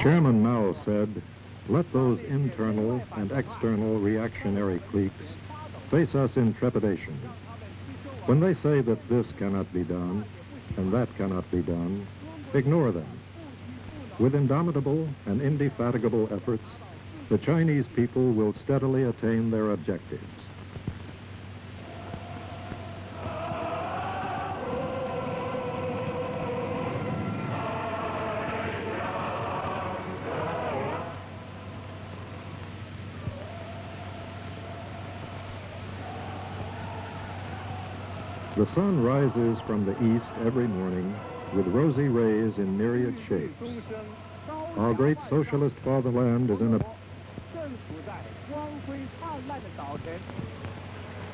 Chairman Mao said, "Let those internal and external reactionary cliques face us in trepidation. When they say that this cannot be done and that cannot be done, ignore them. With indomitable and indefatigable efforts, the Chinese people will steadily attain their objectives." The sun rises from the east every morning with rosy rays in myriad shapes. Our great socialist fatherland is in a...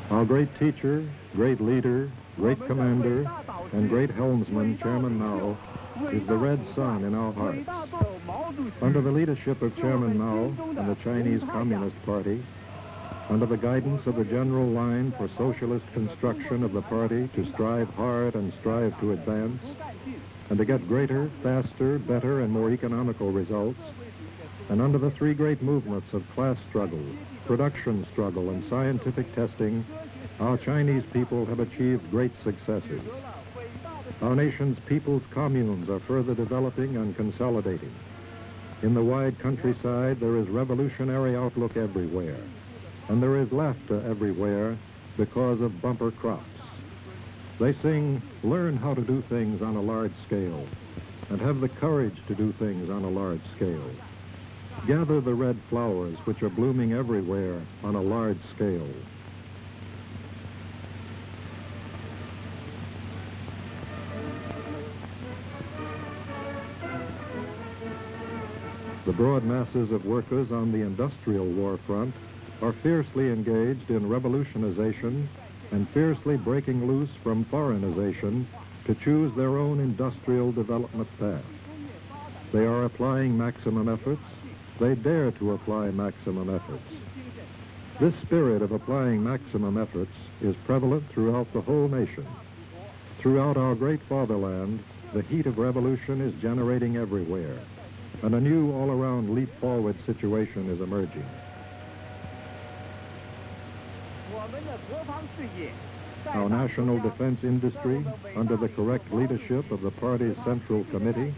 Our great teacher, great leader, great commander, and great helmsman, Chairman Mao, is the red sun in our hearts. Under the leadership of Chairman Mao and the Chinese Communist Party, under the guidance of the general line for socialist construction of the party to strive hard and strive to advance, and to get greater, faster, better, and more economical results, and under the three great movements of class struggle, production struggle, and scientific testing, our Chinese people have achieved great successes. Our nation's people's communes are further developing and consolidating. In the wide countryside, there is revolutionary outlook everywhere. And there is laughter everywhere because of bumper crops. They sing, "Learn how to do things on a large scale, and have the courage to do things on a large scale. Gather the red flowers which are blooming everywhere on a large scale." The broad masses of workers on the industrial war front are fiercely engaged in revolutionization and fiercely breaking loose from foreignization to choose their own industrial development path. They are applying maximum efforts. They dare to apply maximum efforts. This spirit of applying maximum efforts is prevalent throughout the whole nation. Throughout our great fatherland, the heat of revolution is generating everywhere, and a new all-around leap-forward situation is emerging. Our national defense industry, under the correct leadership of the party's Central Committee,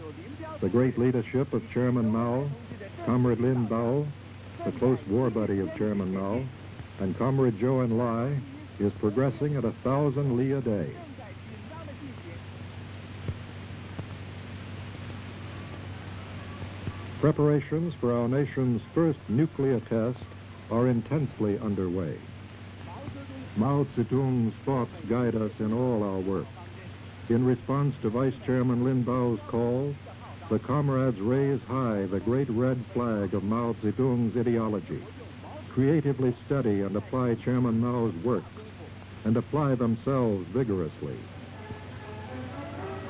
the great leadership of Chairman Mao, Comrade Lin Biao, the close war buddy of Chairman Mao, and Comrade Zhou Enlai, is progressing at 1,000 li a day. Preparations for our nation's first nuclear test are intensely underway. Mao Zedong's thoughts guide us in all our work. In response to Vice Chairman Lin Biao's call, the comrades raise high the great red flag of Mao Zedong's ideology, creatively study and apply Chairman Mao's works, and apply themselves vigorously.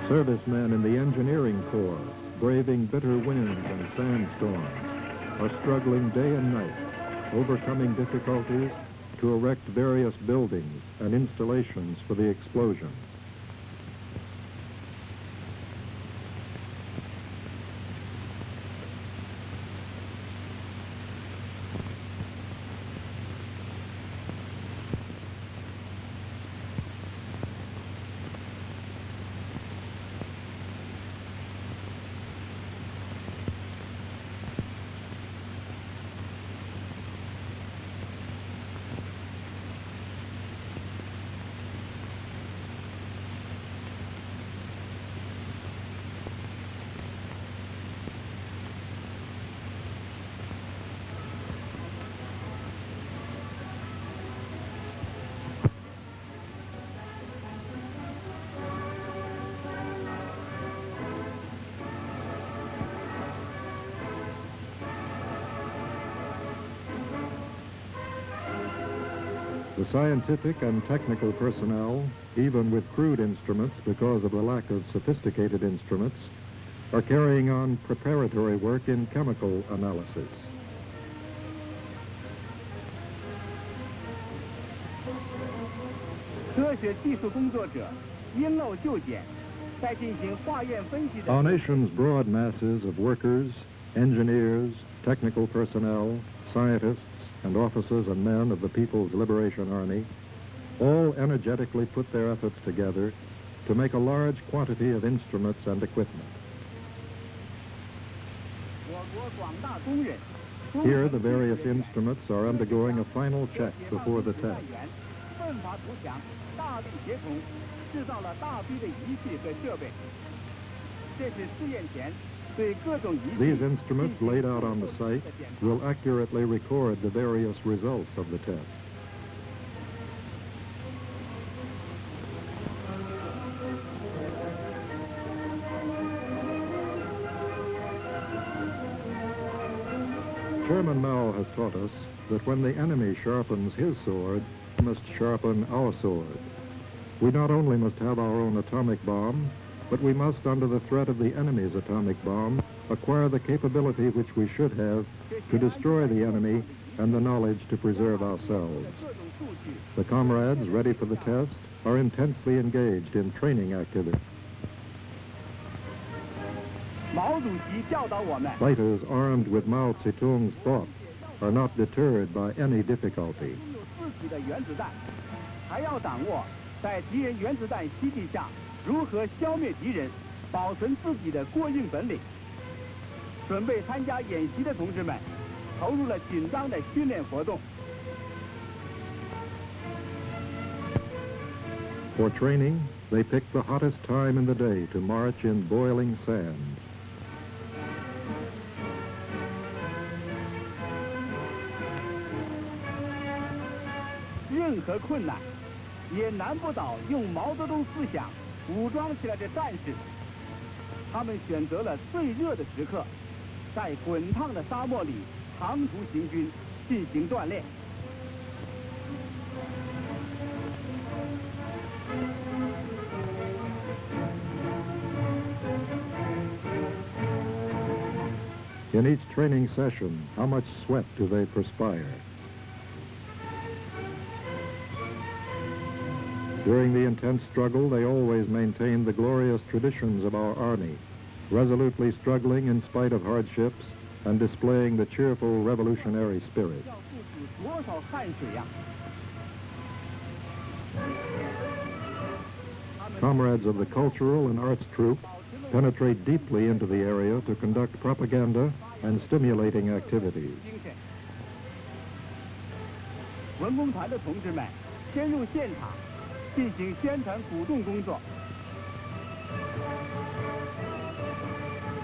Servicemen in the engineering corps, braving bitter winds and sandstorms, are struggling day and night, overcoming difficulties to erect various buildings and installations for the explosion. The scientific and technical personnel, even with crude instruments because of the lack of sophisticated instruments, are carrying on preparatory work in chemical analysis. Our nation's broad masses of workers, engineers, technical personnel, scientists, and officers and men of the People's Liberation Army all energetically put their efforts together to make a large quantity of instruments and equipment. Here, the various instruments are undergoing a final check before the test. These instruments laid out on the site will accurately record the various results of the test. Chairman Mao has taught us that when the enemy sharpens his sword, we must sharpen our sword. We not only must have our own atomic bomb, but we must, under the threat of the enemy's atomic bomb, acquire the capability which we should have to destroy the enemy and the knowledge to preserve ourselves. The comrades ready for the test are intensely engaged in training activity. Fighters armed with Mao Zedong's thought are not deterred by any difficulty. For training, they pick the hottest time in the day to march in boiling sand. In each training session, how much sweat do they perspire? During the intense struggle, they always maintain the glorious traditions of our Army, resolutely struggling in spite of hardships and displaying the cheerful revolutionary spirit. Comrades of the cultural and arts troop penetrate deeply into the area to conduct propaganda and stimulating activities.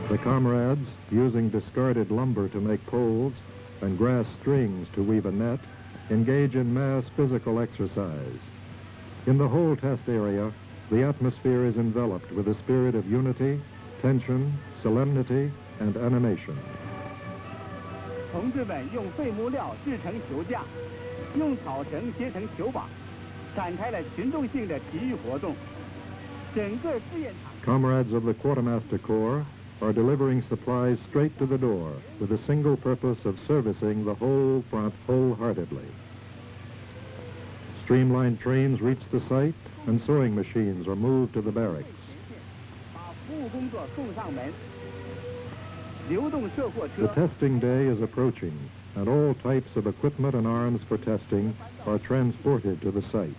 The comrades, using discarded lumber to make poles and grass strings to weave a net, engage in mass physical exercise. In the whole test area, the atmosphere is enveloped with a spirit of unity, tension, solemnity, and animation. Comrades of the Quartermaster Corps are delivering supplies straight to the door with the single purpose of servicing the whole front wholeheartedly. Streamlined trains reach the site and sewing machines are moved to the barracks. The testing day is approaching, and all types of equipment and arms for testing are transported to the site.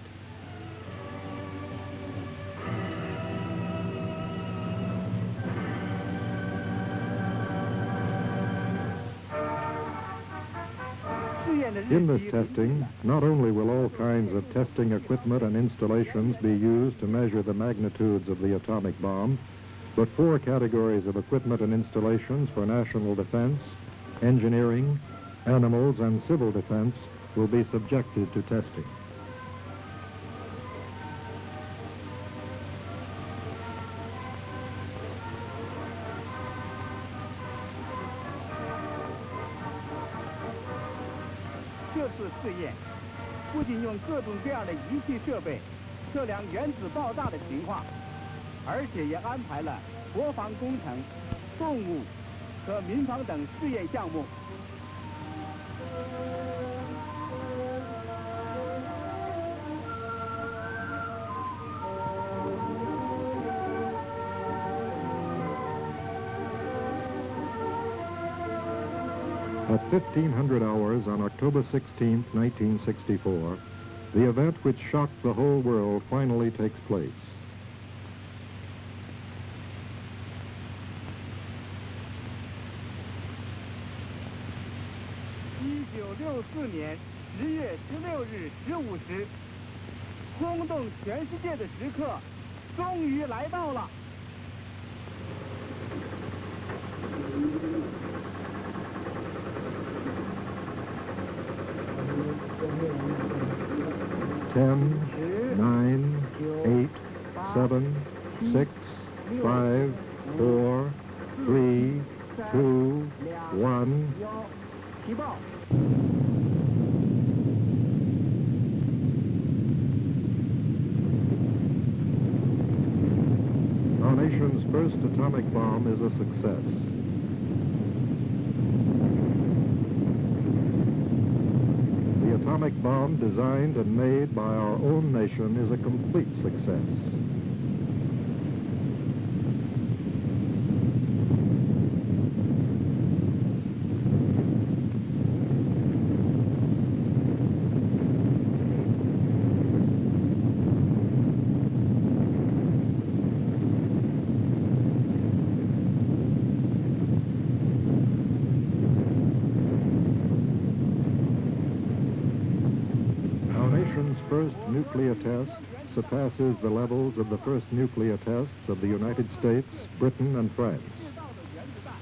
In this testing, not only will all kinds of testing equipment and installations be used to measure the magnitudes of the atomic bomb, but 4 categories of equipment and installations for national defense, engineering, animals, and civil defense will be subjected to testing. At 1500 hours on October 16, 1964, the event which shocked the whole world finally takes place. Ten, 9, 8, 7, 6, 5, 4, 3, 2, 1. Our nation's first atomic bomb is a success. The atomic bomb designed and made by our own nation is a complete success. First nuclear test surpasses the levels of the first nuclear tests of the United States, Britain, and France.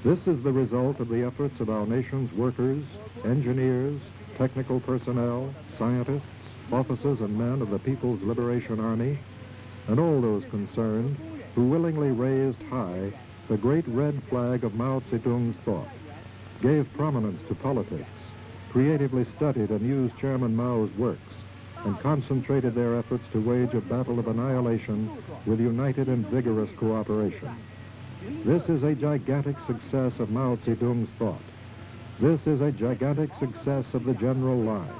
This is the result of the efforts of our nation's workers, engineers, technical personnel, scientists, officers and men of the People's Liberation Army, and all those concerned who willingly raised high the great red flag of Mao Zedong's thought, gave prominence to politics, creatively studied and used Chairman Mao's works, and concentrated their efforts to wage a battle of annihilation with united and vigorous cooperation. This is a gigantic success of Mao Zedong's thought. This is a gigantic success of the General Line.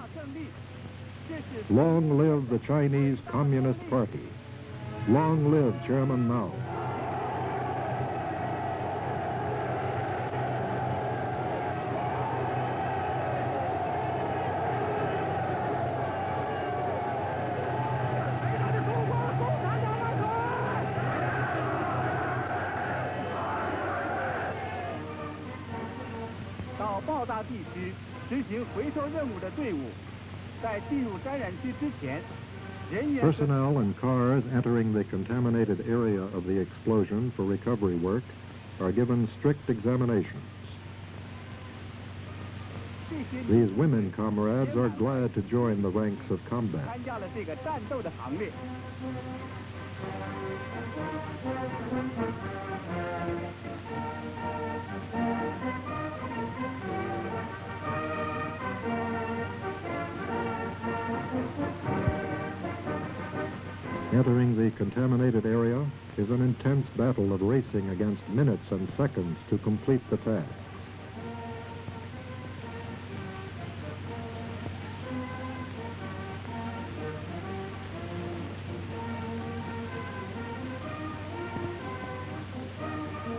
Long live the Chinese Communist Party. Long live Chairman Mao. Personnel and cars entering the contaminated area of the explosion for recovery work are given strict examinations. These women comrades are glad to join the ranks of combat. Entering the contaminated area is an intense battle of racing against minutes and seconds to complete the task.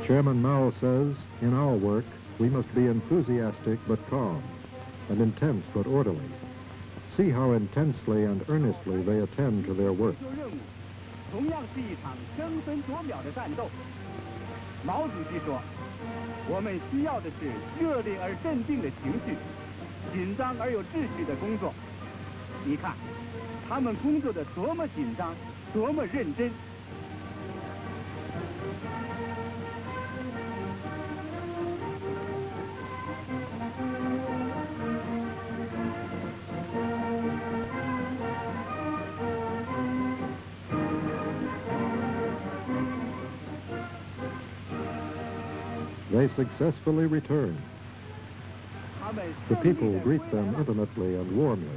Chairman Mao says, in our work, we must be enthusiastic but calm, and intense but orderly. See how intensely and earnestly they attend to their work. 同样是一场争分夺秒的战斗。毛主席说：“我们需要的是热烈而镇定的情绪，紧张而有秩序的工作。你看，他们工作的多么紧张，多么认真。” They successfully return. The people greet them intimately and warmly.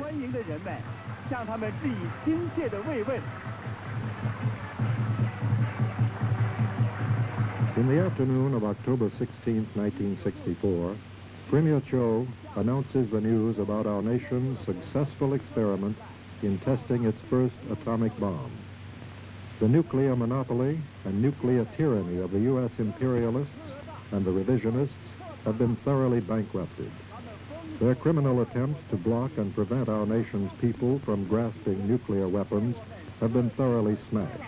In the afternoon of October 16, 1964, Premier Cho announces the news about our nation's successful experiment in testing its first atomic bomb. The nuclear monopoly and nuclear tyranny of the U.S. imperialists and the revisionists have been thoroughly bankrupted. Their criminal attempts to block and prevent our nation's people from grasping nuclear weapons have been thoroughly smashed.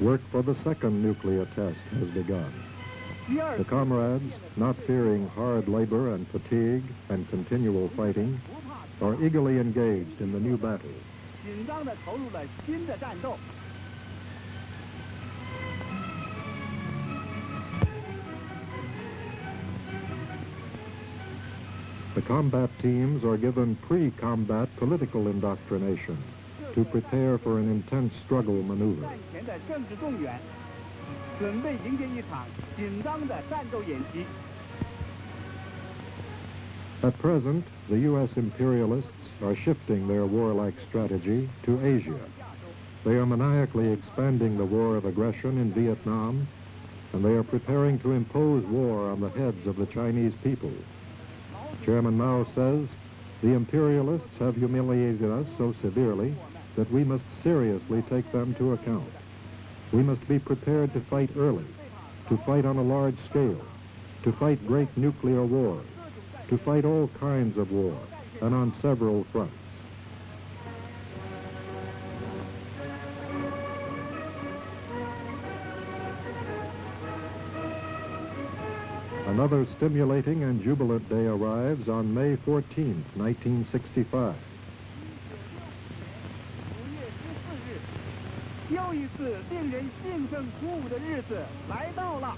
Work for the second nuclear test has begun. The comrades, not fearing hard labor and fatigue and continual fighting, are eagerly engaged in the new battle. The combat teams are given pre-combat political indoctrination to prepare for an intense struggle maneuver. At present, the U.S. imperialists are shifting their warlike strategy to Asia. They are maniacally expanding the war of aggression in Vietnam, and they are preparing to impose war on the heads of the Chinese people. Chairman Mao says, the imperialists have humiliated us so severely that we must seriously take them to account. We must be prepared to fight early, to fight on a large scale, to fight great nuclear wars, to fight all kinds of war, and on several fronts. Another stimulating and jubilant day arrives on May 14th, 1965. 又一次令人兴奋鼓舞的日子来到了。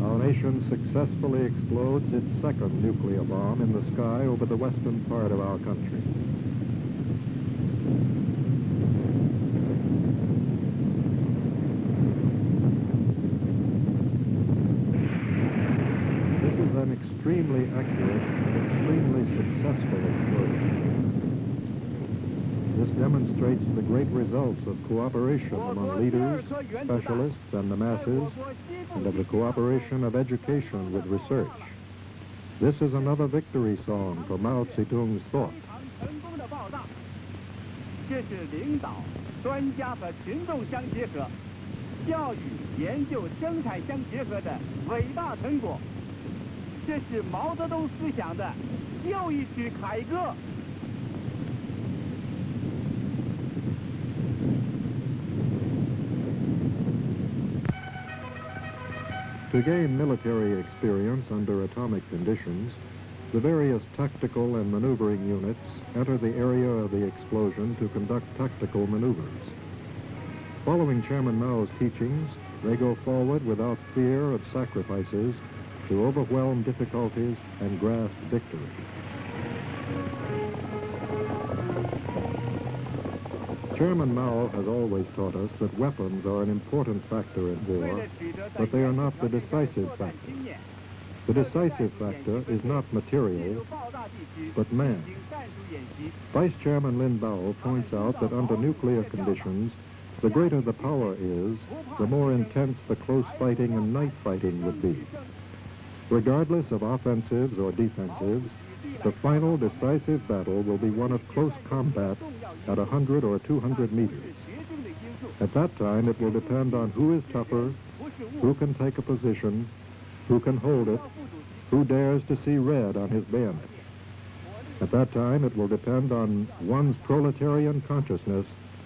Our nation successfully explodes its second nuclear bomb in the sky over the western part of our country. This is an extremely accurate and extremely successful explosion. This demonstrates the great results of cooperation among leaders, specialists, and the masses, and of the cooperation of education with research. This is another victory song for Mao Zedong's thought. 这是领导、专家和群众相结合、教育、研究、生产相结合的伟大成果。这是毛泽东思想的又一曲凯歌。 To gain military experience under atomic conditions, the various tactical and maneuvering units enter the area of the explosion to conduct tactical maneuvers. Following Chairman Mao's teachings, they go forward without fear of sacrifices to overwhelm difficulties and grasp victory. Chairman Mao has always taught us that weapons are an important factor in war, but they are not the decisive factor. The decisive factor is not material, but man. Vice Chairman Lin Biao points out that under nuclear conditions, the greater the power is, the more intense the close fighting and night fighting would be. Regardless of offensives or defensives, the final decisive battle will be one of close combat at 100 or 200 meters. At that time, it will depend on who is tougher, who can take a position, who can hold it, who dares to see red on his bayonet. At that time, it will depend on one's proletarian consciousness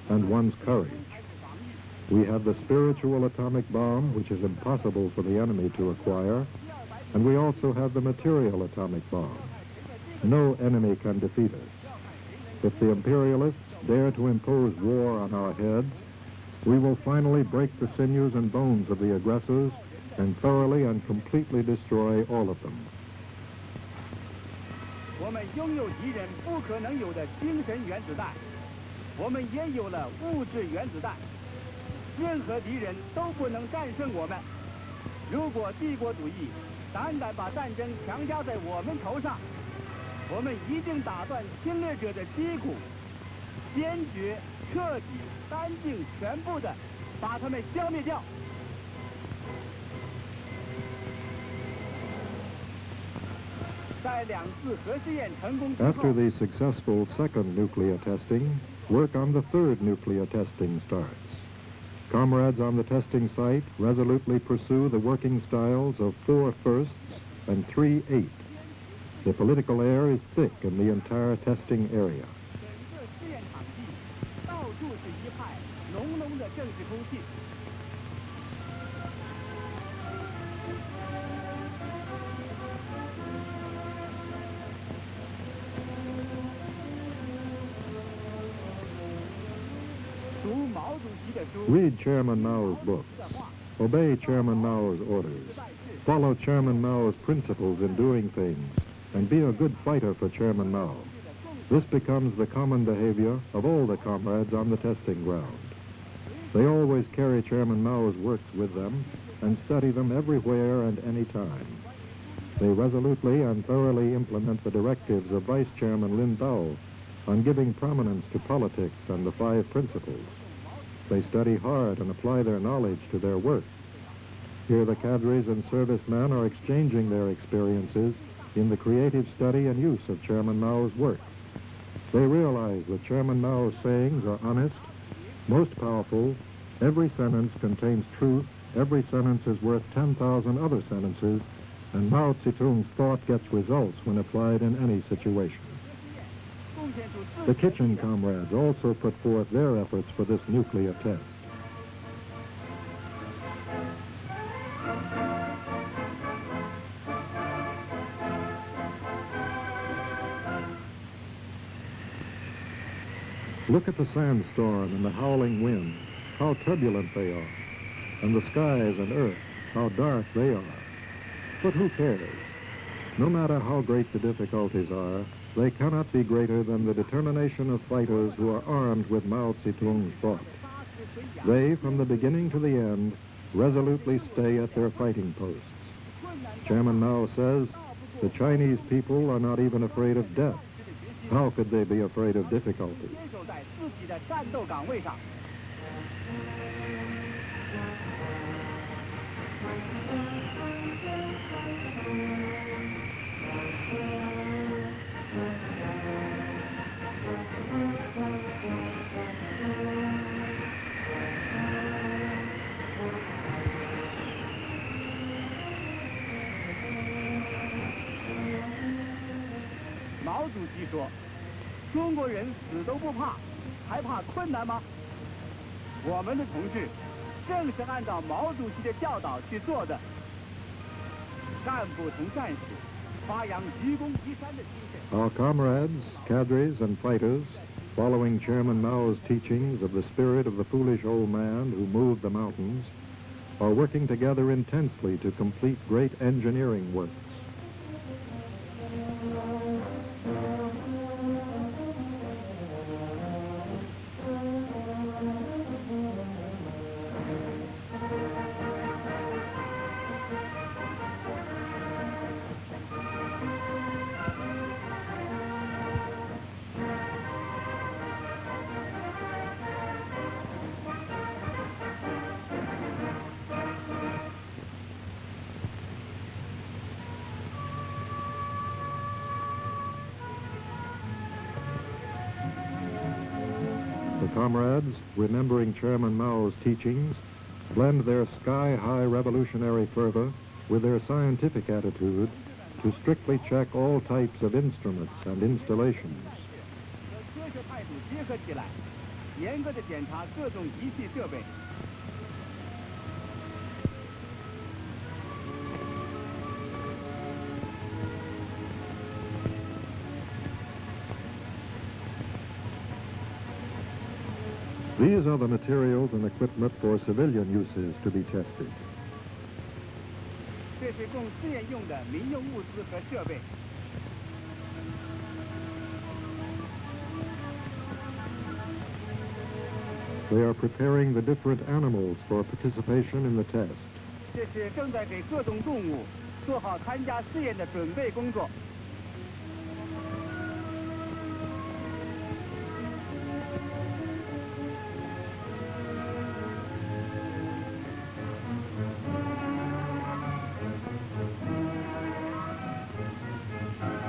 and one's courage. We have the spiritual atomic bomb, which is impossible for the enemy to acquire, and we also have the material atomic bomb. No enemy can defeat us. If the imperialists dare to impose war on our heads, we will finally break the sinews and bones of the aggressors and thoroughly and completely destroy all of them. 我们拥有敌人不可能有的精神原子弹，我们也有了物质原子弹。任何敌人都不能战胜我们。如果帝国主义胆敢把战争强加在我们头上，我们一定打断侵略者的脊骨，坚决、彻底、干净、全部的把他们消灭掉。After the successful second nuclear testing, work on the third nuclear testing starts. Comrades on the testing site resolutely pursue the working styles of 4 firsts and 3 eighths. The political air is thick in the entire testing area. Read Chairman Mao's books. Obey Chairman Mao's orders. Follow Chairman Mao's principles in doing things, and be a good fighter for Chairman Mao. This becomes the common behavior of all the comrades on the testing ground. They always carry Chairman Mao's works with them and study them everywhere and any time. They resolutely and thoroughly implement the directives of Vice Chairman Lin Dao on giving prominence to politics and the 5 principles. They study hard and apply their knowledge to their work. Here the cadres and servicemen are exchanging their experiences in the creative study and use of Chairman Mao's works. They realize that Chairman Mao's sayings are honest, most powerful, every sentence contains truth, every sentence is worth 10,000 other sentences, and Mao Zedong's thought gets results when applied in any situation. The kitchen comrades also put forth their efforts for this nuclear test. Look at the sandstorm and the howling wind, how turbulent they are, and the skies and earth, how dark they are. But who cares? No matter how great the difficulties are, they cannot be greater than the determination of fighters who are armed with Mao Zedong's thought. They, from the beginning to the end, resolutely stay at their fighting posts. Chairman Mao says, the Chinese people are not even afraid of death. How could they be afraid of difficulty? Mao 主席说：“中国人死都不怕，还怕困难吗？”我们的同志正是按照毛主席的教导去做的。干部同战士发扬愚公移山的精神。 Our comrades, cadres, and fighters, following Chairman Mao's teachings of the spirit of the foolish old man who moved the mountains, are working together intensely to complete great engineering works. The comrades, remembering Chairman Mao's teachings, blend their sky-high revolutionary fervor with their scientific attitude to strictly check all types of instruments and installations. 和科学态度结合起来，严格的检查各种仪器设备。 These are the materials and equipment for civilian uses to be tested. 这是供试验用的民用物资和设备。 They are preparing the different animals for participation in the test. 这是正在给各种动物做好参加试验的准备工作。 The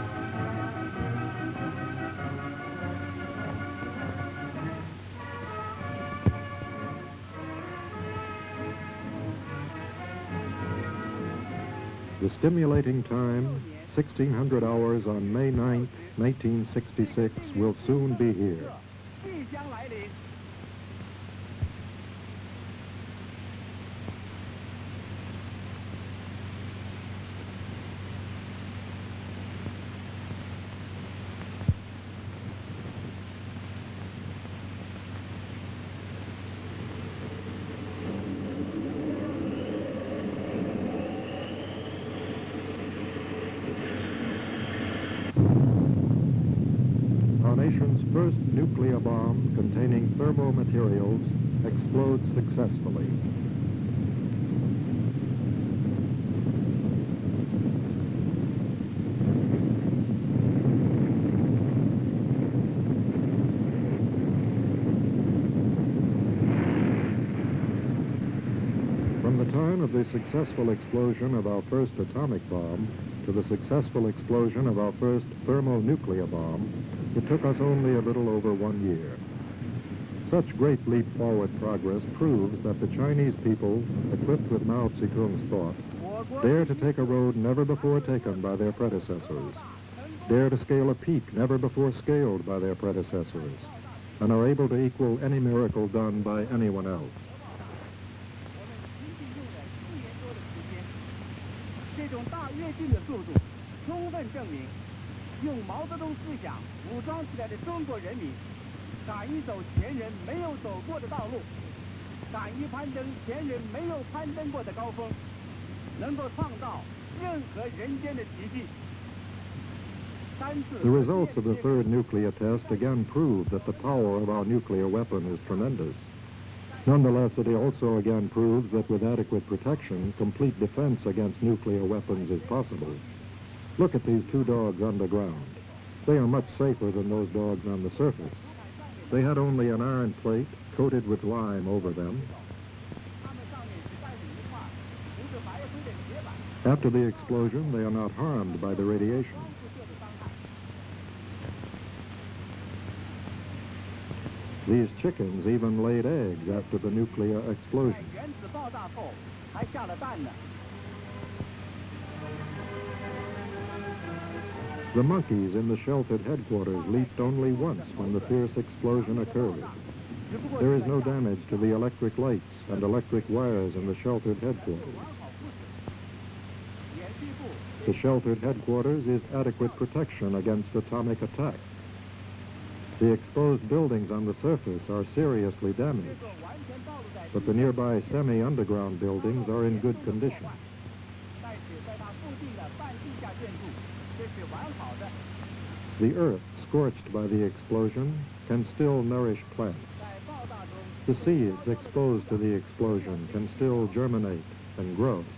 The stimulating time, 1600 hours on May 9, 1966, will soon be here. 即将来临。 Our nation's first nuclear bomb containing thermomaterials explodes successfully. From the time of the successful explosion of our first atomic bomb to the successful explosion of our first thermonuclear bomb, it took us only a little over 1 year. Such great leap forward progress proves that the Chinese people, equipped with Mao Zedong's thought, dare to take a road never before taken by their predecessors, dare to scale a peak never before scaled by their predecessors, and are able to equal any miracle done by anyone else. 这种大跃进的速度，充分证明，用毛泽东思想武装起来的中国人民，敢于走前人没有走过的道路，敢于攀登前人没有攀登过的高峰，能够创造任何人间的奇迹。 The results of the third nuclear test again prove that the power of our nuclear weapon is tremendous. Nonetheless, it also again proves that with adequate protection, complete defense against nuclear weapons is possible. Look at these two dogs underground. They are much safer than those dogs on the surface. They had only an iron plate coated with lime over them. After the explosion, they are not harmed by the radiation. These chickens even laid eggs after the nuclear explosion. 原子爆炸后还下了蛋呢。 The monkeys in the sheltered headquarters leaped only once when the fierce explosion occurred. There is no damage to the electric lights and electric wires in the sheltered headquarters. The sheltered headquarters is adequate protection against atomic attack. The exposed buildings on the surface are seriously damaged, but the nearby semi-underground buildings are in good condition. The earth, scorched by the explosion, can still nourish plants. The seeds exposed to the explosion can still germinate and grow. "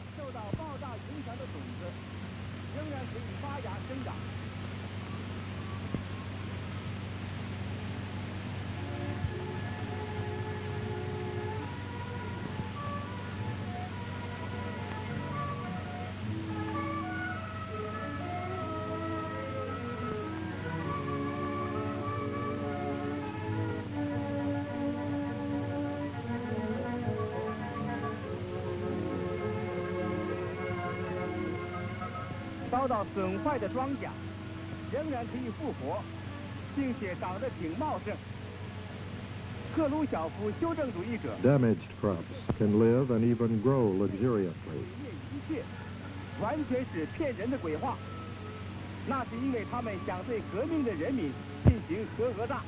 遭到损坏的庄稼仍然可以复活，并且长得挺茂盛。克鲁晓夫修正主义者 Damaged crops can live and even grow luxuriantly. 一切完全是骗人的鬼话，那是因为他们想对革命的人民进行核讹诈。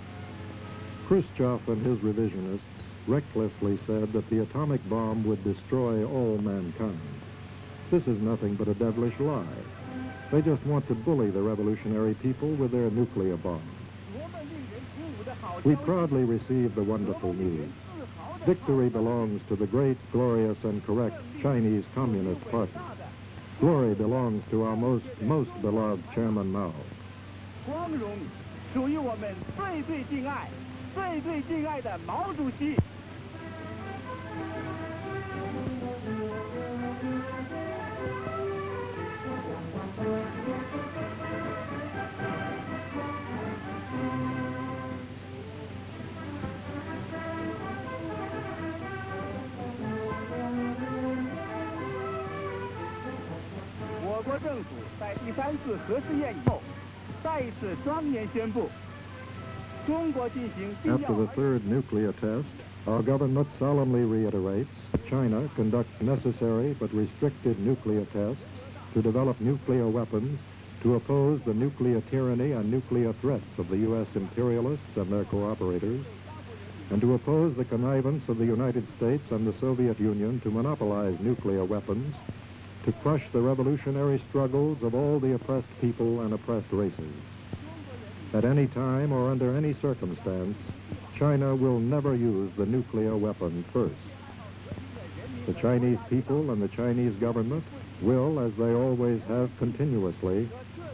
Khrushchev and his revisionists recklessly said that the atomic bomb would destroy all mankind. This is nothing but a devilish lie. They just want to bully the revolutionary people with their nuclear bomb. We proudly receive the wonderful news. Victory belongs to the great, glorious, and correct Chinese Communist Party. Glory belongs to our most beloved Chairman Mao. 光荣属于我们最最敬爱、最最敬爱的毛主席。我政府在第3次核试验以后，再一次庄严宣布，中国进行必要 After the third nuclear test, our government solemnly reiterates that China conducts necessary but restricted nuclear tests to develop nuclear weapons to oppose the nuclear tyranny and nuclear threats of the U.S. imperialists and their cooperators, and to oppose the connivance of the United States and the Soviet Union to monopolize nuclear weapons, to crush the revolutionary struggles of all the oppressed people and oppressed races. At any time or under any circumstance, China will never use the nuclear weapon first. The Chinese people and the Chinese government will, as they always have continuously,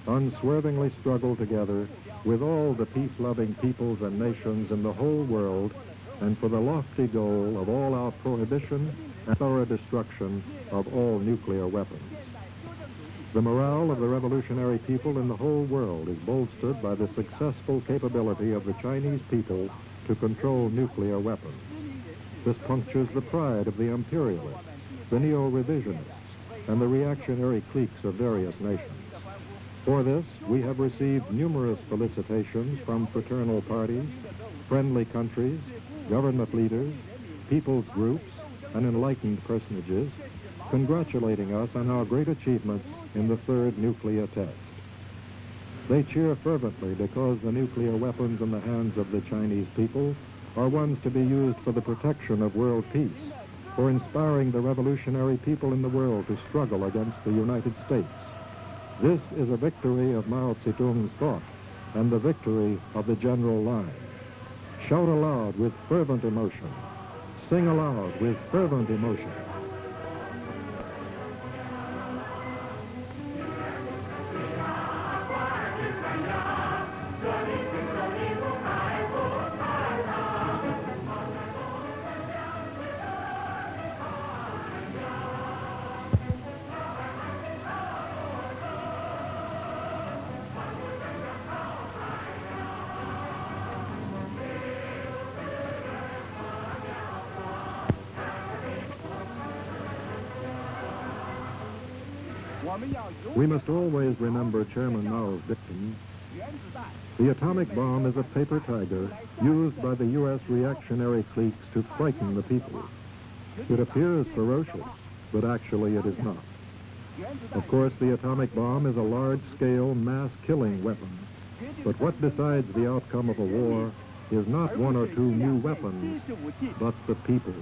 unswervingly struggle together with all the peace-loving peoples and nations in the whole world, and for the lofty goal of all-out prohibition and thorough destruction of all nuclear weapons. The morale of the revolutionary people in the whole world is bolstered by the successful capability of the Chinese people to control nuclear weapons. This punctures the pride of the imperialists, the neo-revisionists, and the reactionary cliques of various nations. For this, we have received numerous felicitations from fraternal parties, friendly countries, government leaders, people's groups, and enlightened personages, congratulating us on our great achievements in the third nuclear test. They cheer fervently because the nuclear weapons in the hands of the Chinese people are ones to be used for the protection of world peace, for inspiring the revolutionary people in the world to struggle against the United States. This is a victory of Mao Zedong's thought and the victory of the general line. Shout aloud with fervent emotion. Sing aloud with fervent emotion. We must always remember Chairman Mao's dictum. The atomic bomb is a paper tiger used by the U.S. reactionary cliques to frighten the people. It appears ferocious, but actually it is not. Of course, the atomic bomb is a large-scale mass-killing weapon. But what decides the outcome of a war is not one or two new weapons, but the people.